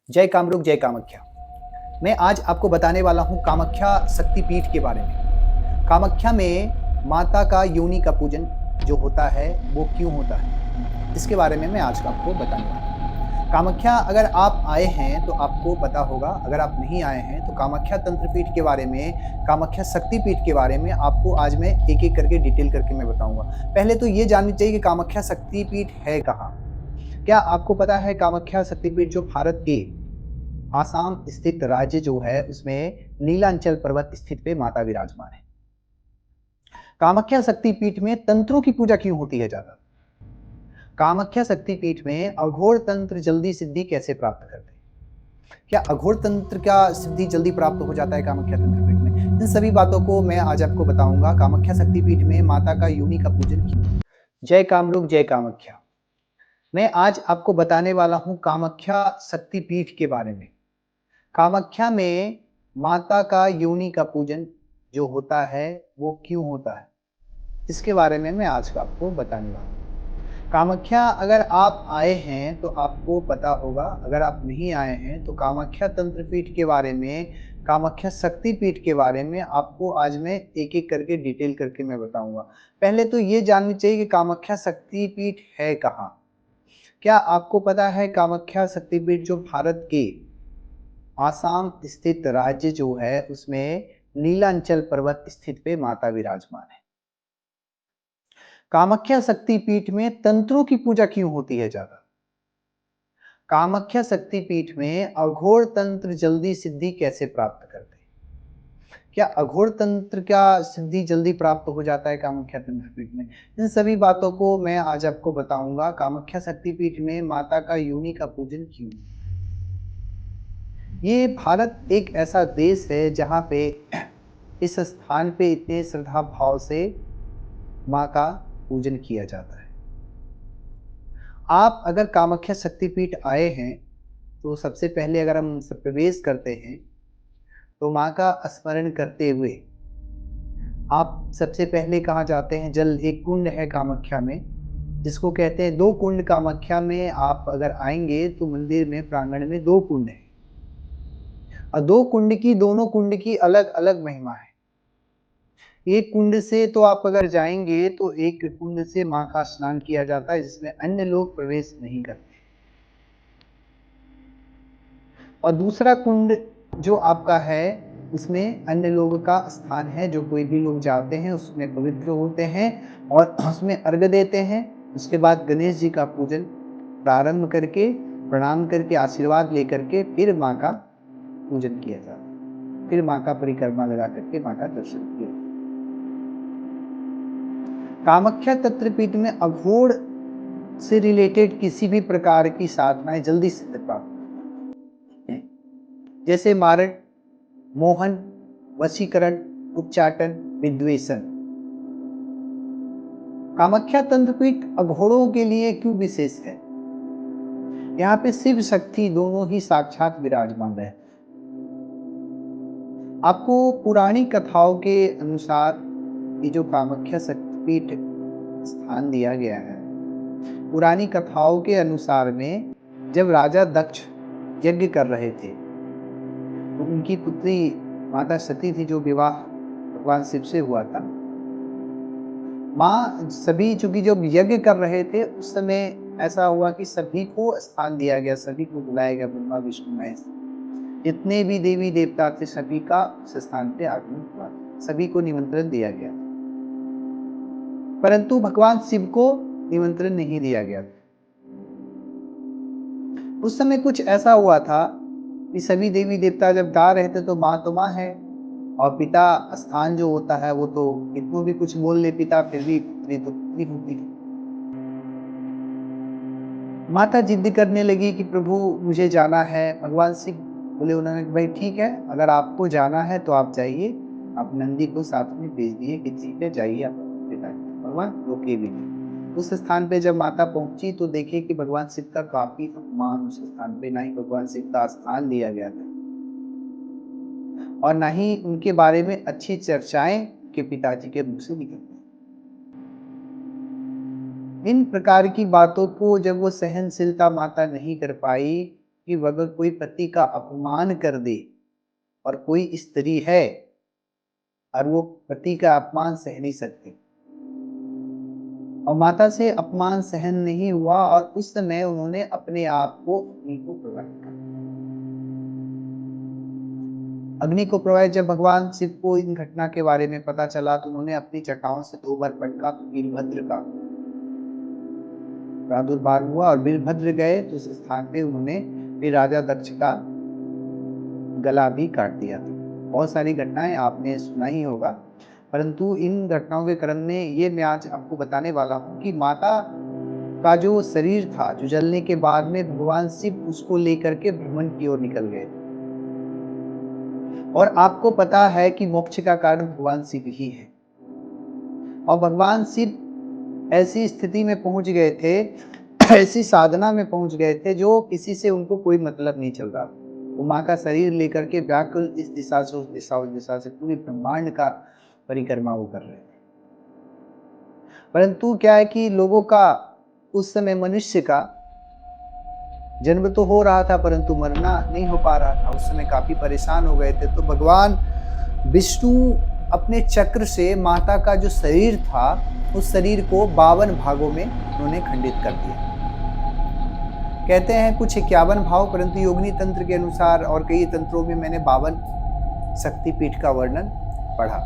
जय कामरूप जय कामाख्या। मैं आज आपको बताने वाला हूँ कामाख्या शक्तिपीठ के बारे में। कामाख्या में माता का योनि का पूजन जो होता है वो क्यों होता है, इसके बारे में मैं आज आपको बताने वाला हूँ। कामाख्या अगर आप आए हैं तो आपको पता होगा, अगर आप नहीं आए हैं तो कामाख्या तंत्रपीठ के बारे में, कामाख्या शक्तिपीठ के बारे में आपको आज मैं एक-एक करके डिटेल करके मैं बताऊँगा। पहले तो ये जाननी चाहिए कि कामाख्या शक्तिपीठ है कहाँ? क्या आपको पता है कामाख्या शक्तिपीठ जो भारत के आसाम स्थित राज्य जो है उसमें नीलांचल पर्वत स्थित पे माता विराजमान है। कामाख्या शक्तिपीठ में तंत्रों की पूजा क्यों होती है ज्यादा? कामाख्या शक्तिपीठ में अघोर तंत्र जल्दी सिद्धि कैसे प्राप्त करते हैं? क्या अघोर तंत्र का सिद्धि जल्दी प्राप्त हो जाता है कामाख्या तंत्रपीठ में? इन सभी बातों को मैं आज आपको बताऊंगा। कामाख्या शक्तिपीठ में माता का योनि का पूजन क्यों? जय कामरूप जय कामाख्या। मैं आज आपको बताने वाला हूँ कामाख्या शक्तिपीठ के बारे में। कामाख्या में माता का योनि का पूजन जो होता है वो क्यों होता है, इसके बारे में मैं आज आपको बताने वाला हूँ। कामाख्या अगर आप आए हैं तो आपको पता होगा, अगर आप नहीं आए हैं तो कामाख्या तंत्रपीठ के बारे में, कामाख्या शक्तिपीठ के बारे में आपको आज मैं एक एक करके डिटेल करके मैं बताऊंगा। पहले तो ये जाननी चाहिए कि कामाख्या शक्तिपीठ है कहाँ। क्या आपको पता है कामाख्या शक्तिपीठ जो भारत के आसाम स्थित राज्य जो है उसमें नीलांचल पर्वत स्थित पे माता विराजमान है। कामाख्या शक्तिपीठ में तंत्रों की पूजा क्यों होती है ज्यादा? कामाख्या शक्तिपीठ में अघोर तंत्र जल्दी सिद्धि कैसे प्राप्त करते हैं? क्या अघोर तंत्र का सिद्धि जल्दी प्राप्त हो जाता है कामाख्या तंत्रपीठ में? इन सभी बातों को मैं आज आपको बताऊंगा। कामाख्या शक्तिपीठ में माता का योनि का पूजन क्यों? ये भारत एक ऐसा देश है जहाँ पे इस स्थान पे इतने श्रद्धा भाव से माँ का पूजन किया जाता है। आप अगर कामाख्या शक्तिपीठ आए हैं तो सबसे पहले अगर हम प्रवेश करते हैं तो माँ का स्मरण करते हुए आप सबसे पहले कहाँ जाते हैं? जल एक कुंड है कामाख्या में, जिसको कहते हैं दो कुंड। कामाख्या में आप अगर आएंगे तो मंदिर में प्रांगण में दो कुंड है और दो कुंड की, दोनों कुंड की अलग अलग महिमा है। एक कुंड से तो आप अगर जाएंगे तो एक कुंड से माँ का स्नान किया जाता है जिसमें अन्य लोग प्रवेश नहीं करते, और दूसरा कुंड जो आपका है उसमें अन्य लोगों का स्थान है। जो कोई भी लोग जाते हैं उसमें पवित्र होते हैं और उसमें अर्घ्य देते हैं। उसके बाद गणेश जी का पूजन प्रारंभ करके, प्रणाम करके, आशीर्वाद लेकर के फिर माँ का पूजन किया जाता है। फिर माँ का परिक्रमा लगा करके माँ का दर्शन किया। कामाख्या तंत्रपीठ में अघोर से रिलेटेड किसी भी प्रकार की साधनाएं जल्दी सिद्ध प्राप्त हैं, जैसे मारण, मोहन, वशीकरण, उच्चाटन, विद्वेषण। कामाख्या तंत्रपीठ अघोरों के लिए क्यों विशेष है? यहाँ पे शिव शक्ति दोनों ही साक्षात विराजमान है। आपको पुरानी कथाओं के अनुसार ये जो कामाख्या शक्तिपीठ स्थान दिया गया है, पुरानी कथाओं के अनुसार में जब राजा दक्ष यज्ञ कर रहे थे तो उनकी पुत्री माता सती थी, जो विवाह भगवान शिव से हुआ था। माँ सभी, चूंकि जब यज्ञ कर रहे थे उस समय ऐसा हुआ कि सभी को स्थान दिया गया, सभी को बुलाया गया, ब्रह्मा विष्णु महेश जितने भी देवी देवता थे सभी का उस स्थान पे आगमन हुआ, सभी को निमंत्रण दिया गया, परंतु भगवान शिव को निमंत्रण नहीं दिया गया। उस समय कुछ ऐसा हुआ था कि सभी देवी देवता जब गा रहे थे तो माँ है, और पिता स्थान जो होता है वो तो कितनों भी कुछ बोल ले पिता, फिर भी पुत्री तो पुत्री होती है। माता जिद करने लगी कि प्रभु मुझे जाना है। भगवान शिव बोले, उन्होंने भाई ठीक है, अगर आपको जाना है तो आप जाइए, आप नंदी को साथ में भेज दिए कि ठीक है जाइए आप पिता। भगवान रोके भी नहीं। उस स्थान पे जब माता पहुंची तो देखे कि भगवान शिव का काफी अपमान उस स्थान पे, ना ही भगवान शिव का स्थान दिया गया था और ना ही उनके बारे में अच्छी चर्चाएं के पिताजी के मुख से निकलती। इन प्रकार की बातों को जब वो सहनशीलता माता नहीं कर पाई कि अगर कोई पति का अपमान कर दे और कोई स्त्री है और वो पति का अपमान सह नहीं सकती, और माता से अपमान सहन नहीं हुआ और उस समय उन्होंने अपने आप को अग्नि को प्रवाहित कर अग्नि को प्रवाहित। जब भगवान शिव को इन घटना के बारे में पता चला तो उन्होंने अपनी जटाओं से 2 बार पटका तो वीरभद्र का प्रादुर्भाव हुआ और वीरभद्र गए तो उस स्थान पे उन्होंने फिर राजा दक्ष का गला भी काट दिया था। बहुत सारी घटनाएं आपने सुना ही होगा, परंतु इन घटनाओं के क्रम में ये मैं आज आपको बताने वाला हूँ कि माता का जो शरीर था, जो जलने के बाद में भगवान शिव उसको लेकर के भ्रमण की ओर निकल गए और आपको पता है कि मोक्ष का कारण भगवान शिव ही है। और भगवान शिव ऐसी स्थिति में पहुंच गए थे, ऐसी साधना में पहुंच गए थे जो किसी से उनको कोई मतलब नहीं चल रहा। वो माँ का शरीर लेकर के व्याकुल इस दिशा से उस दिशा, उस दिशा से पूरी ब्रह्मांड का परिक्रमा वो कर रहे थे। परंतु क्या है कि लोगों का उस समय, मनुष्य का जन्म तो हो रहा था परंतु मरना नहीं हो पा रहा था। उस समय काफी परेशान हो गए थे। तो भगवान विष्णु अपने चक्र से माता का जो शरीर था उस शरीर को 52 भागों में उन्होंने खंडित कर दिया। कहते हैं कुछ 51 भाव, परंतु योगिनी तंत्र के अनुसार और कई तंत्रों में मैंने 52 शक्तिपीठ का वर्णन पढ़ा।